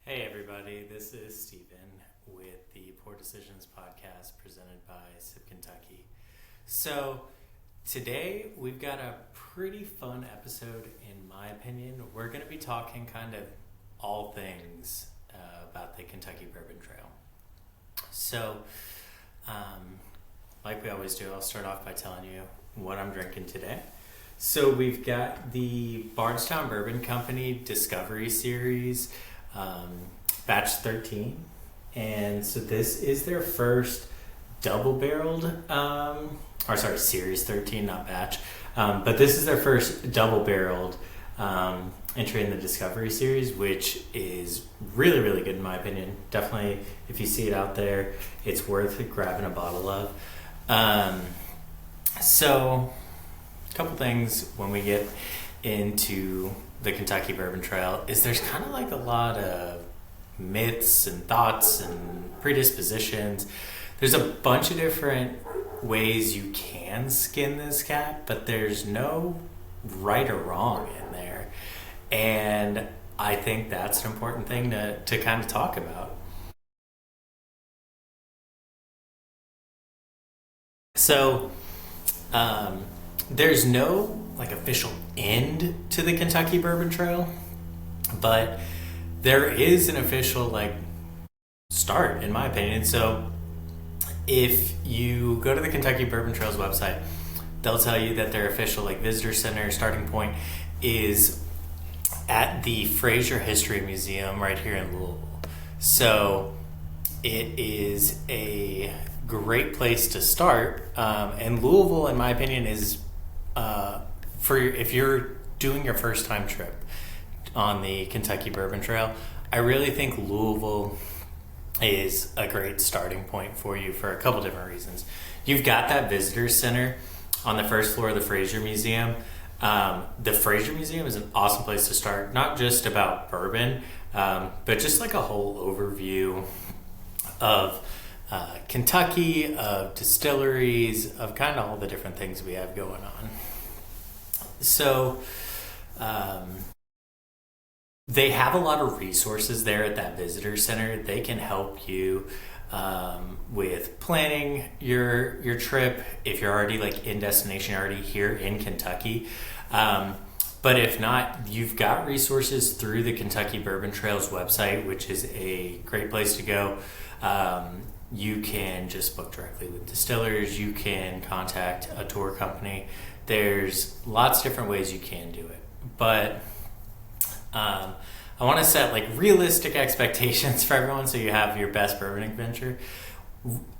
Hey everybody, this is Steven with the Poor Decisions podcast presented by Sip Kentucky. So today we've got a pretty fun episode in my opinion. We're going to be talking kind of all things about the Kentucky Bourbon Trail. So like we always do, I'll start off by telling you what I'm drinking today. So we've got the Bardstown Bourbon Company Discovery Series, batch 13, and so this is their first double-barreled series 13, not batch, but this is their first double-barreled entry in the Discovery Series, which is really good in my opinion. Definitely, if you see it out there, it's worth grabbing a bottle of. So a couple things when we get into the Kentucky Bourbon Trail is there's kind of like a lot of myths and thoughts and predispositions. There's a bunch of different ways you can skin this cat, but there's no right or wrong in there. And I think that's an important thing to kind of talk about. So, there's no like official end to the Kentucky Bourbon Trail, but there is an official like start in my opinion. So if you go to the Kentucky Bourbon Trail's website, they'll tell you that their official like visitor center starting point is at the Fraser History Museum right here in Louisville. So it is a great place to start, and Louisville in my opinion is if you're doing your first time trip on the Kentucky Bourbon Trail, I really think Louisville is a great starting point for you for a couple different reasons. You've got that visitor center on the first floor of the Fraser Museum. The Fraser Museum is an awesome place to start, not just about bourbon, but just like a whole overview of Kentucky, of distilleries, of kind of all the different things we have going on. So they have a lot of resources there at that visitor center. They can help you with planning your trip if you're already like in destination, already here in Kentucky. But if not, you've got resources through the Kentucky Bourbon Trail's website, which is a great place to go. You can just book directly with distillers. You can contact a tour company. There's lots of different ways you can do it. But I want to set like realistic expectations for everyone so you have your best bourbon adventure.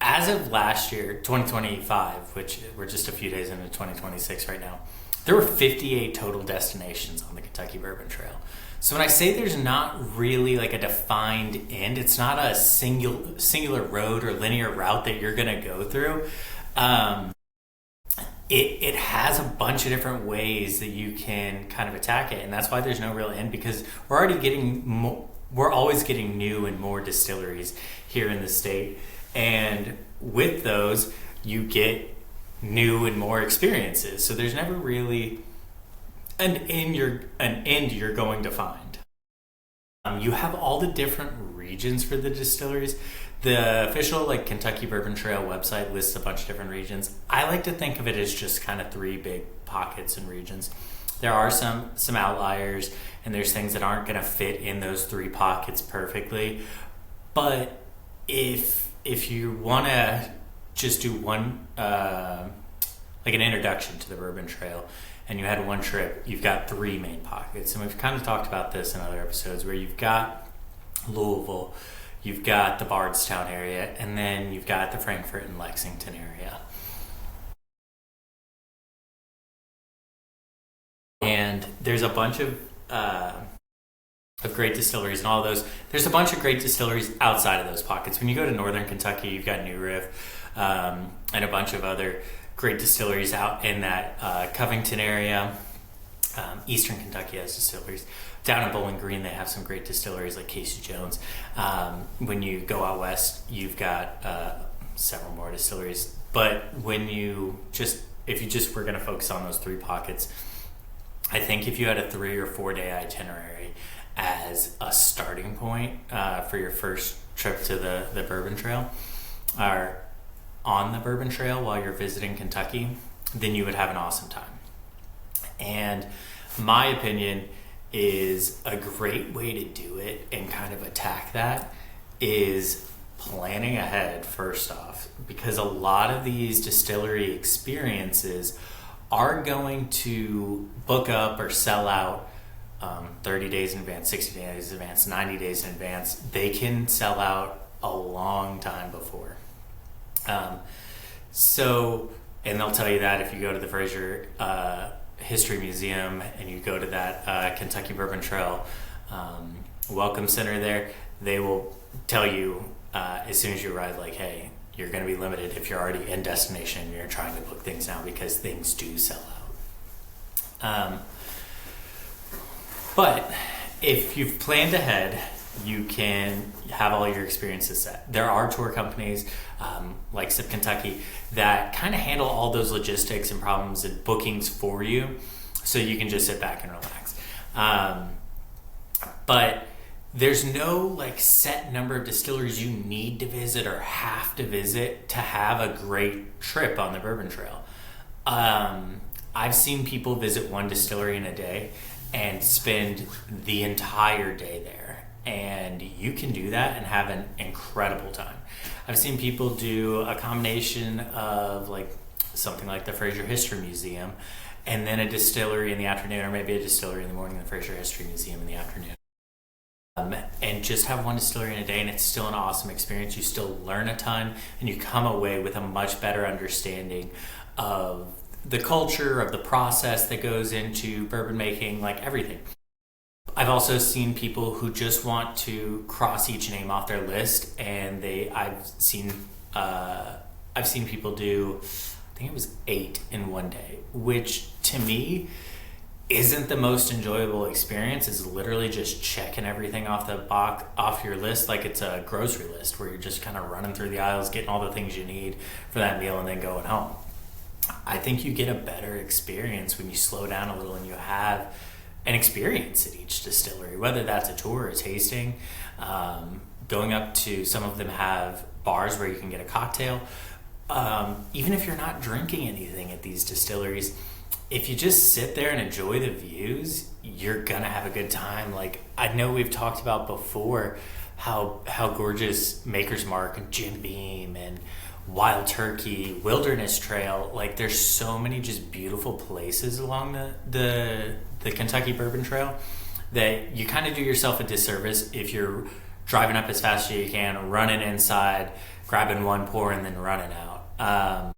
As of last year, 2025, which we're just a few days into 2026 right now, there were 58 total destinations on the Kentucky Bourbon Trail. So when I say there's not really like a defined end, it's not a singular road or linear route that you're going to go through. It has a bunch of different ways that you can kind of attack it, and that's why there's no real end, because we're always getting new and more distilleries here in the state, and with those you get new and more experiences. So there's never really an end you're going to find. You have all the different regions for the distilleries. The official like Kentucky Bourbon Trail website lists a bunch of different regions. I like to think of it as just kind of three big pockets and regions. There are some outliers, and there's things that aren't going to fit in those three pockets perfectly. But if you want to just do one like an introduction to the Bourbon Trail, and you had one trip, you've got three main pockets. And we've kind of talked about this in other episodes, where you've got Louisville, you've got the Bardstown area, and then you've got the Frankfort and Lexington area. And there's a bunch of great distilleries and all those. There's a bunch of great distilleries outside of those pockets. When you go to northern Kentucky, you've got New Riff and a bunch of other great distilleries out in that Covington area. Eastern Kentucky has distilleries. Down in Bowling Green, they have some great distilleries like Casey Jones. When you go out west, you've got several more distilleries. But if you just were going to focus on those three pockets, I think if you had a 3 or 4 day itinerary as a starting point for your first trip to the Bourbon Trail, or on the Bourbon Trail while you're visiting Kentucky, then you would have an awesome time. And my opinion is a great way to do it and kind of attack that is planning ahead first off, because a lot of these distillery experiences are going to book up or sell out 30 days in advance, 60 days in advance, 90 days in advance. They can sell out a long time before. And they'll tell you that if you go to the Fraser History Museum and you go to that Kentucky Bourbon Trail Welcome Center there, they will tell you as soon as you arrive, like, hey, you're going to be limited if you're already in destination and you're trying to book things now, because things do sell out. But if you've planned ahead, you can have all your experiences set. There are tour companies like Sip Kentucky that kind of handle all those logistics and problems and bookings for you, so you can just sit back and relax. But there's no like set number of distilleries you need to visit or have to visit to have a great trip on the Bourbon Trail. I've seen people visit one distillery in a day and spend the entire day there, and you can do that and have an incredible time. I've seen people do a combination of like something like the Fraser History Museum and then a distillery in the afternoon, or maybe a distillery in the morning, the Fraser History Museum in the afternoon. And just have one distillery in a day, and it's still an awesome experience. You still learn a ton, and you come away with a much better understanding of the culture, of the process that goes into bourbon making, like everything. I've also seen people who just want to cross each name off their list, and I've seen people do, I think it was 8 in one day, which to me isn't the most enjoyable experience. Is literally just checking everything off your list like it's a grocery list, where you're just kind of running through the aisles, getting all the things you need for that meal, and then going home. I think you get a better experience when you slow down a little and you have an experience at each distillery, whether that's a tour or a tasting. Going up to, some of them have bars where you can get a cocktail. Even if you're not drinking anything at these distilleries, if you just sit there and enjoy the views, you're gonna have a good time. Like, I know we've talked about before how gorgeous Maker's Mark and Jim Beam and Wild Turkey, Wilderness Trail, like there's so many just beautiful places along the Kentucky Bourbon Trail that you kind of do yourself a disservice if you're driving up as fast as you can, running inside, grabbing one pour, and then running out.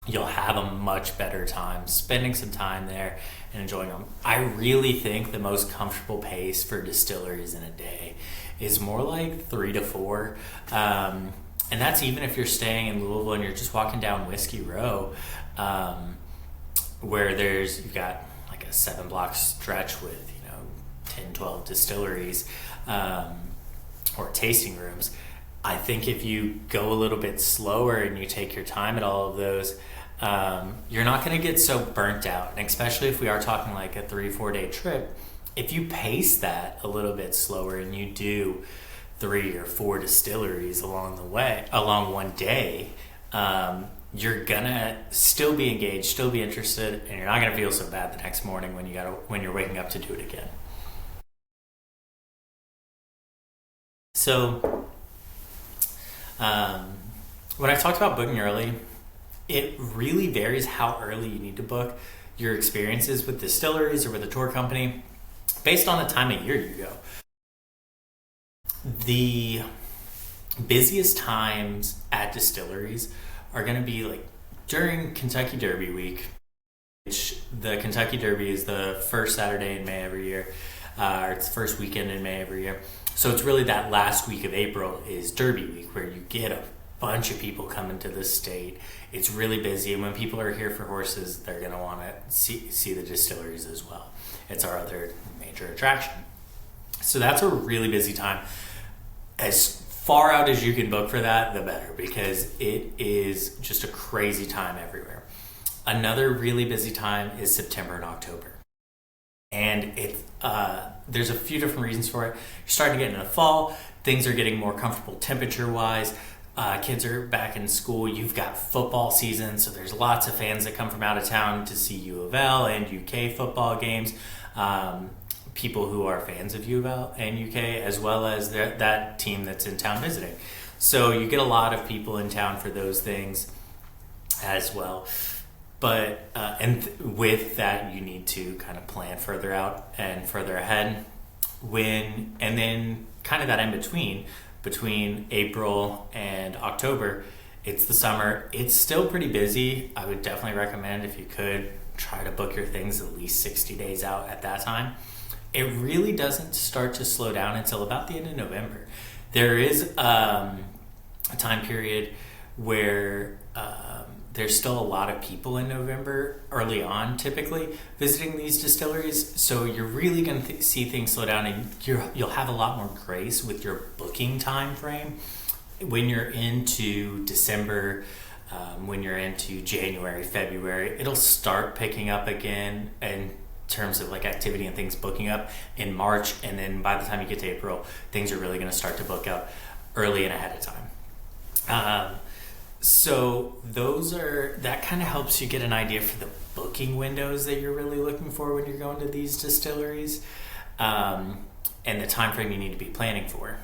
You'll have a much better time spending some time there and enjoying them. I really think the most comfortable pace for distilleries in a day is more like 3 to 4. And that's even if you're staying in Louisville and you're just walking down Whiskey Row, where you've got like a 7-block stretch with, 10, 12 distilleries, or tasting rooms. I think if you go a little bit slower and you take your time at all of those, you're not going to get so burnt out. And especially if we are talking like a 3-4 day trip, if you pace that a little bit slower and you do 3 or 4 distilleries along one day, you're gonna still be engaged, still be interested, and you're not gonna feel so bad the next morning when you're waking up to do it again. So when I talked about booking early, it really varies how early you need to book your experiences with distilleries or with a tour company based on the time of year you go. The busiest times at distilleries are going to be like during Kentucky Derby week, which the Kentucky Derby is the first Saturday in May every year, or it's the first weekend in May every year. So it's really that last week of April is Derby week, where you get a bunch of people coming to the state. It's really busy, and when people are here for horses, they're going to want to see the distilleries as well. It's our other major attraction. So that's a really busy time. As far out as you can book for that, the better, because it is just a crazy time everywhere. Another really busy time is September and October. And There's a few different reasons for it. You're starting to get into the fall. Things are getting more comfortable temperature-wise. Kids are back in school. You've got football season, so there's lots of fans that come from out of town to see U of L and UK football games. People who are fans of U of L and UK, as well as that team that's in town visiting. So you get a lot of people in town for those things as well. But with that, you need to kind of plan further out and further ahead. And then kind of that in between April and October, it's the summer. It's still pretty busy. I would definitely recommend, if you could, try to book your things at least 60 days out at that time. It really doesn't start to slow down until about the end of November. There is a time period where there's still a lot of people in November early on, typically visiting these distilleries. So you're really going to see things slow down, and you'll have a lot more grace with your booking time frame when you're into December. When you're into January, February, it'll start picking up again in terms of like activity and things booking up in March. And then by the time you get to April, things are really going to start to book up early and ahead of time. So that kind of helps you get an idea for the booking windows that you're really looking for when you're going to these distilleries, and the time frame you need to be planning for.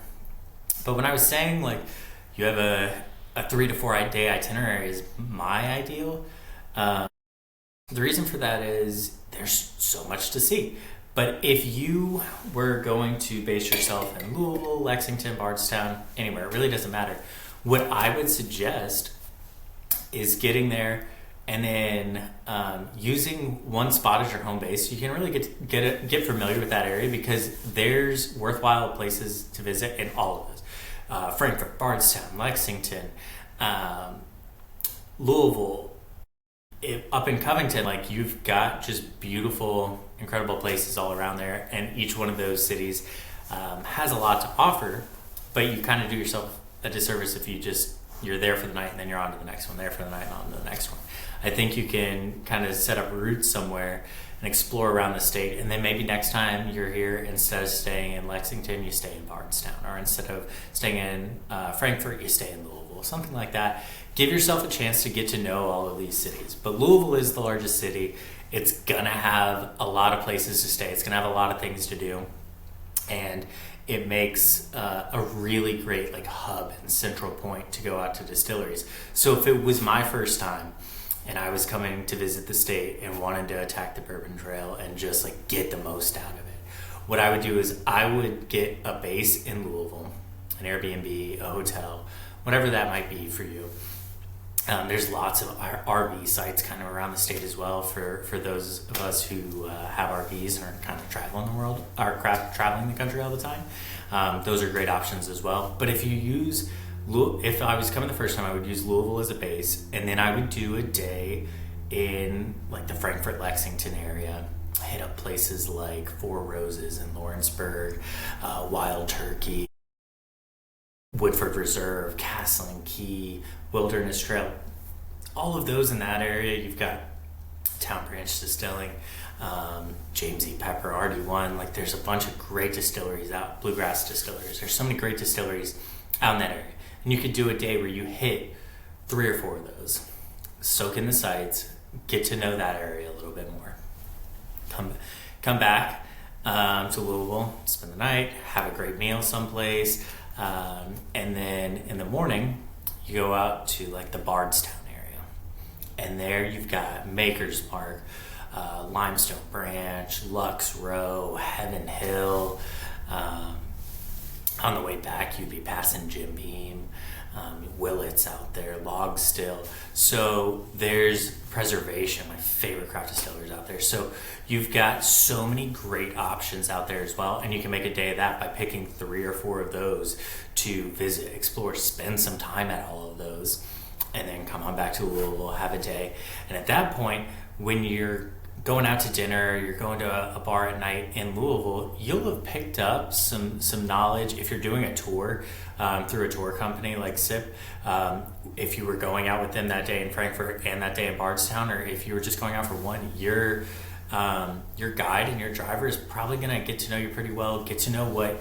But when I was saying like you have a 3 to 4 day itinerary is my ideal, the reason for that is there's so much to see. But if you were going to base yourself in Louisville, Lexington, Bardstown, anywhere, it really doesn't matter. What I would suggest is getting there and then using one spot as your home base. You can really get familiar with that area, because there's worthwhile places to visit in all of those. Frankfort, Bardstown, Lexington, Louisville, up in Covington, like you've got just beautiful, incredible places all around there, and each one of those cities has a lot to offer, but you kind of do yourself a disservice if you're there for the night and then you're on to the next one, there for the night and on to the next one. I think you can kind of set up roots somewhere and explore around the state, and then maybe next time you're here, instead of staying in Lexington, you stay in Bardstown, or instead of staying in Frankfort, you stay in Louisville, something like that. Give yourself a chance to get to know all of these cities. But Louisville is the largest city. It's gonna have a lot of places to stay. It's gonna have a lot of things to do, and it makes a really great like hub and central point to go out to distilleries. So if it was my first time and I was coming to visit the state and wanted to attack the Bourbon Trail and just like get the most out of it, what I would do is I would get a base in Louisville, an Airbnb, a hotel, whatever that might be for you. There's lots of RV sites kind of around the state as well for those of us who have RVs and are kind of traveling the world, or traveling the country all the time. Those are great options as well. But if I was coming the first time, I would use Louisville as a base, and then I would do a day in like the Frankfort, Lexington area. Hit up places like Four Roses and Lawrenceburg, Wild Turkey, Woodford Reserve, Castle and Key, Wilderness Trail, all of those in that area. You've got Town Branch Distilling, James E. Pepper, RD1. Like there's a bunch of great distilleries out, Bluegrass Distilleries. There's so many great distilleries out in that area. And you could do a day where you hit 3 or 4 of those, soak in the sights, get to know that area a little bit more. Come back to Louisville, spend the night, have a great meal someplace, and then in the morning you go out to like the Bardstown area, and there you've got Maker's Mark, Limestone Branch, Lux Row, Heaven Hill. On the way back you'd be passing Jim Beam, Willett's out there, Log Still. So there's Preservation, my favorite craft distillers out there. So you've got so many great options out there as well, and you can make a day of that by picking 3 or 4 of those to visit, explore, spend some time at all of those, and then come on back to Louisville, have a day. And at that point, when you're going out to dinner, you're going to a bar at night in Louisville, you'll have picked up some knowledge if you're doing a tour through a tour company like SIP. If you were going out with them that day in Frankfort and that day in Bardstown, or if you were just going out for one, you're Your guide and your driver is probably going to get to know you pretty well, get to know what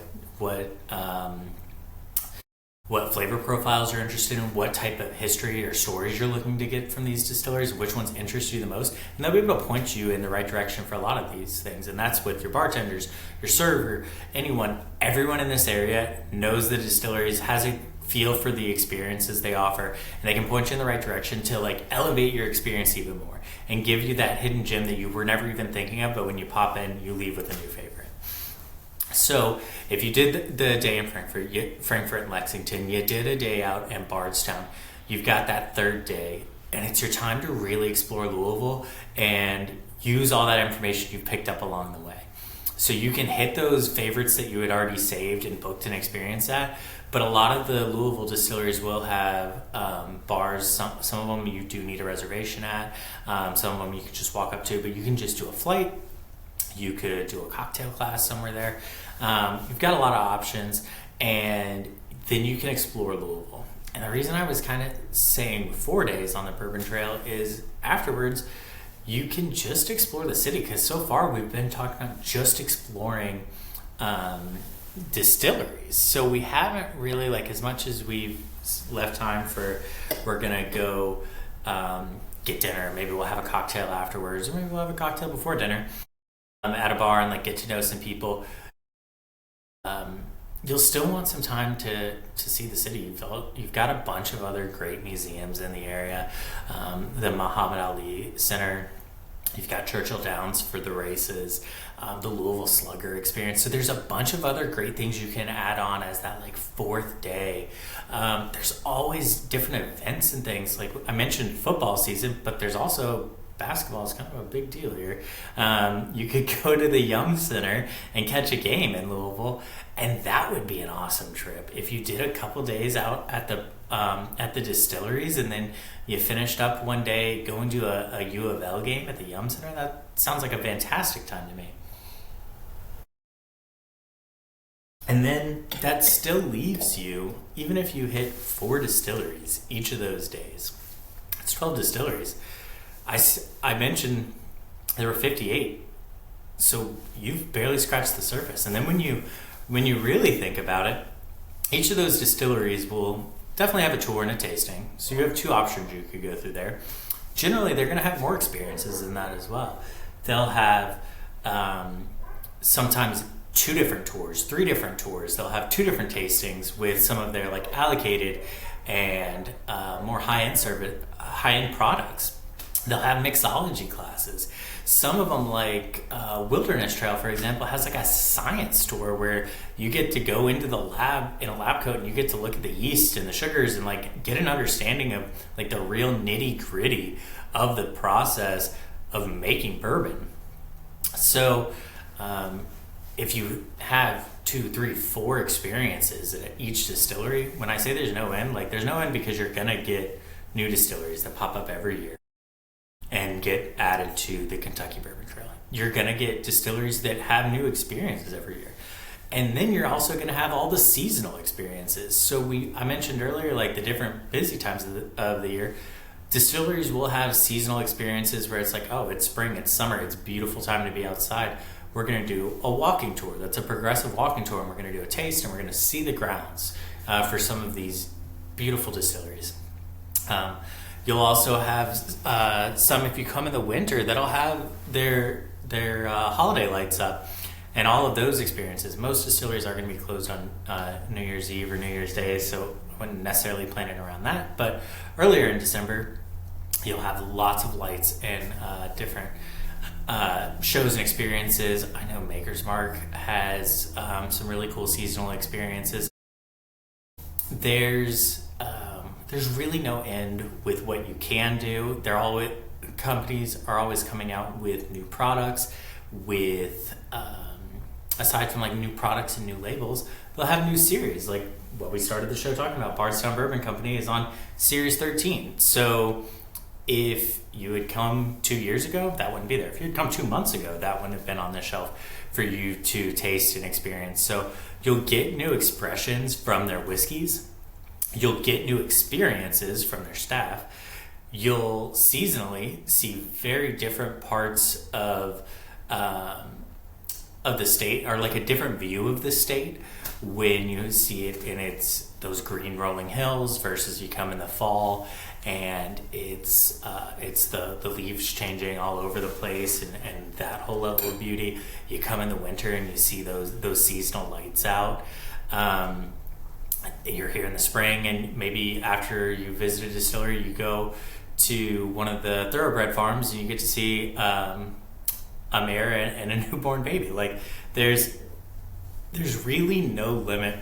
what flavor profiles you're interested in, what type of history or stories you're looking to get from these distilleries, which ones interest you the most, and they'll be able to point you in the right direction for a lot of these things. And that's with your bartenders, your server, everyone in this area knows the distilleries, has a feel for the experiences they offer, and they can point you in the right direction to like elevate your experience even more and give you that hidden gem that you were never even thinking of, but when you pop in, you leave with a new favorite. So if you did the day in Frankfurt and Lexington, you did a day out in Bardstown, you've got that third day, and it's your time to really explore Louisville and use all that information you've picked up along the way. So you can hit those favorites that you had already saved and booked an experience at, but a lot of the Louisville distilleries will have bars. Some of them you do need a reservation at. Some of them you can just walk up to, but you can just do a flight. You could do a cocktail class somewhere there. You've got a lot of options, and then you can explore Louisville. And the reason I was kind of saying 4 days on the Bourbon Trail is afterwards, you can just explore the city, because so far we've been talking about just exploring distilleries. So we haven't really, like, as much as we've left time for, we're going to go get dinner, maybe we'll have a cocktail afterwards, or maybe we'll have a cocktail before dinner. At a bar and like get to know some people, you'll still want some time to see the city. You've got a bunch of other great museums in the area, the Muhammad Ali Center, you've got Churchill Downs for the races, the Louisville Slugger experience. So there's a bunch of other great things you can add on as that like fourth day. There's always different events and things. Like I mentioned football season, but there's also basketball is kind of a big deal here. You could go to the Young Center and catch a game in Louisville, and that would be an awesome trip. If you did a couple days out at the distilleries, and then you finished up one day going to a U of L game at the Young Center, that sounds like a fantastic time to me. And then that still leaves you, even if you hit 4 distilleries each of those days, it's 12 distilleries. I mentioned there were 58, so you've barely scratched the surface. And then when you really think about it, each of those distilleries will definitely have a tour and a tasting. So you have 2 options you could go through there. Generally, they're going to have more experiences than that as well. They'll have sometimes 2 different tours, 3 different tours. They'll have 2 different tastings with some of their like allocated and more high-end products. They'll have mixology classes. Some of them, like Wilderness Trail, for example, has like a science tour where you get to go into the lab in a lab coat and you get to look at the yeast and the sugars and like get an understanding of like the real nitty gritty of the process of making bourbon. So if you have 2, 3, 4 experiences at each distillery, when I say there's no end, like there's no end, because you're gonna get new distilleries that pop up every year and get added to the Kentucky Bourbon Trail. You're gonna get distilleries that have new experiences every year. And then you're also gonna have all the seasonal experiences. So I mentioned earlier, like the different busy times of the year, distilleries will have seasonal experiences where it's like, oh, it's spring, it's summer, it's a beautiful time to be outside. We're gonna do a walking tour. That's a progressive walking tour, and we're gonna do a taste, and we're gonna see the grounds for some of these beautiful distilleries. You'll also have some, if you come in the winter, that'll have their holiday lights up, and all of those experiences. Most distilleries are going to be closed on New Year's Eve or New Year's Day, so I wouldn't necessarily plan it around that. But earlier in December, you'll have lots of lights and different shows and experiences. I know Maker's Mark has some really cool seasonal experiences. There's really no end with what you can do. Companies are always coming out with new products, with aside from like new products and new labels, they'll have new series. Like what we started the show talking about, Bardstown Bourbon Company is on Series 13. So if you had come 2 years ago, that wouldn't be there. If you had come 2 months ago, that wouldn't have been on the shelf for you to taste and experience. So you'll get new expressions from their whiskeys. You'll get new experiences from their staff. You'll seasonally see very different parts of of the state, or like a different view of the state when you see it in its those green rolling hills versus you come in the fall and it's the leaves changing all over the place, and that whole level of beauty. You come in the winter and you see those seasonal lights out. You're here in the spring, and maybe after you visit a distillery, you go to one of the thoroughbred farms and you get to see a mare and a newborn baby. Like there's really no limit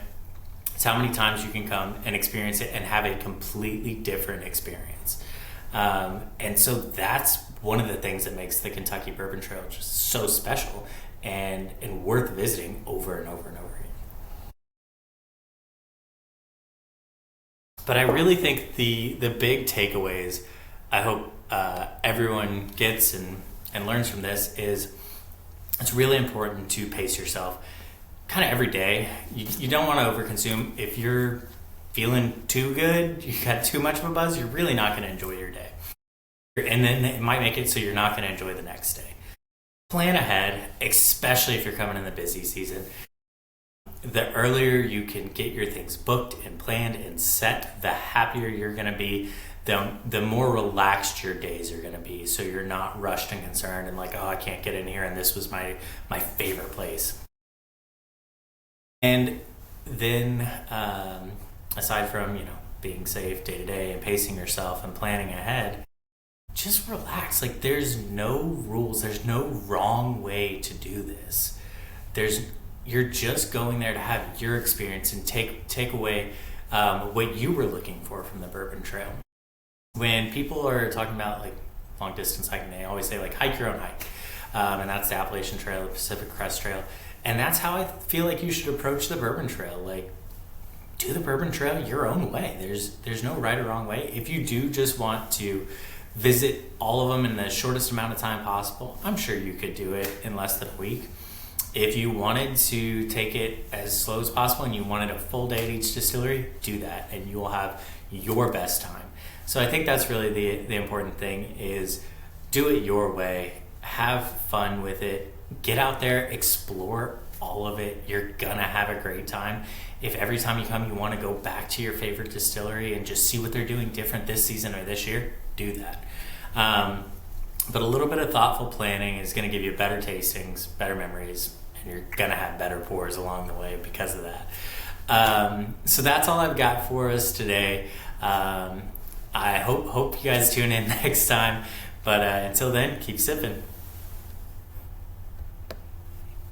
to how many times you can come and experience it and have a completely different experience. And so that's one of the things that makes the Kentucky Bourbon Trail just so special and worth visiting over and over and over again. But I really think the big takeaways I hope everyone gets and learns from this is it's really important to pace yourself kind of every day. You don't want to overconsume. If you're feeling too good, you got too much of a buzz, you're really not going to enjoy your day. And then it might make it so you're not going to enjoy the next day. Plan ahead, especially if you're coming in the busy season. The earlier you can get your things booked and planned and set, the happier you're going to be, the more relaxed your days are going to be. So you're not rushed and concerned and like, oh, I can't get in here and this was my favorite place. And then aside from, being safe day to day and pacing yourself and planning ahead, just relax. Like there's no rules. There's no wrong way to do this. You're just going there to have your experience and take away what you were looking for from the Bourbon Trail. When people are talking about like long distance hiking, they always say like hike your own hike, and that's the Appalachian Trail, the Pacific Crest Trail, and that's how I feel like you should approach the Bourbon Trail. Like do the Bourbon Trail your own way. There's no right or wrong way. If you do just want to visit all of them in the shortest amount of time possible, I'm sure you could do it in less than a week. If you wanted to take it as slow as possible and you wanted a full day at each distillery, do that and you will have your best time. So I think that's really the important thing is do it your way, have fun with it, get out there, explore all of it. You're gonna have a great time. If every time you come you want to go back to your favorite distillery and just see what they're doing different this season or this year, do that. But a little bit of thoughtful planning is going to give you better tastings, better memories, and you're going to have better pours along the way because of that. So that's all I've got for us today. I hope you guys tune in next time. But until then, keep sipping.